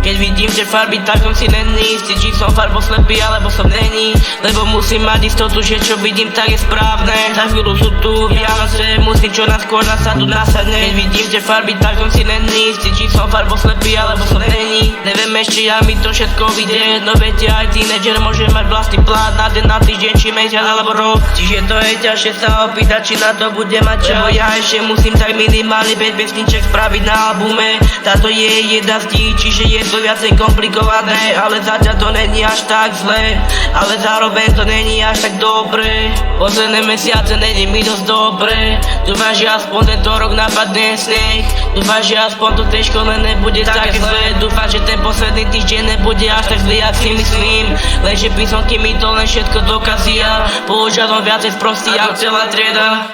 Keď vidím, že farby, tak som si není istý, či som farboslepý, alebo som není. Lebo musím mať istotu, že čo vidím, tak je správne. Za chvíľu sú tu Vianoce, musím čo najskôr nasadu nasadne. Keď vidím, že farby, tak som si není istý, či som farboslepý, alebo som není. Neviem ešte, ja mi to všetko vidie. No viete, aj tínedžer môže mať vlastný plán na deň, na týždeň, či mesiac, alebo rok. Čiže to je ťažšie sa opýtať, či na to bude mať čas. Lebo ja ešte musím tak minimálne 5 pesniček spraviť na albume. Táto je jedna z nich, čiže je to viacej komplikované. Ale zatiaľ to není až tak zle, ale zároveň to není až tak dobre. Posledné mesiace není mi dosť dobre. Dúfam, že aspoň tento rok napadne sneh. Dúfam, že aspoň to tej škole nebude tak zle. Dúfam, že ten posledný týždeň nebude až tak zlý, ak si myslím. Lenže písomky mi to len všetko dokazia. Používam viacej sprostý ako celá trieda.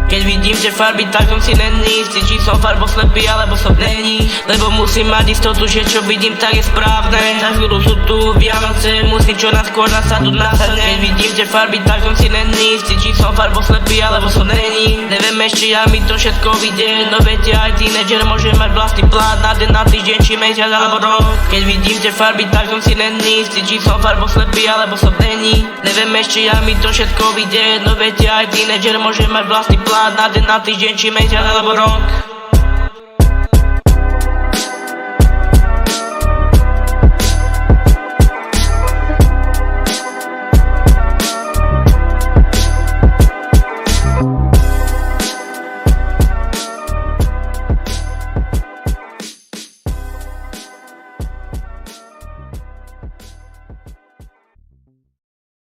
Keď vidím, že farby, tak som si není istý, či som farboslepý, alebo som není. Lebo musím mať istotu, že čo vidím, tak je správne. Za chvíľu sú tu Vianoce, musím čo najskôr nasadu nasadne. Keď vidím, že farby, tak som si není istý, či som farboslepý, alebo som není. Neviem ešte, ja mi to všetko vidie. No viete, aj tínedžer môže mať vlastný plán na deň, na týždeň, či mesiac, alebo rok. Keď vidím, že farby, tak som si není istý, či som farboslepý, alebo som není. Neviem ešte, ja mi to všetko vidie. No viete, aj tínedžer môže mať vlastný plán na deň, na týždeň, či mesiac, alebo rok.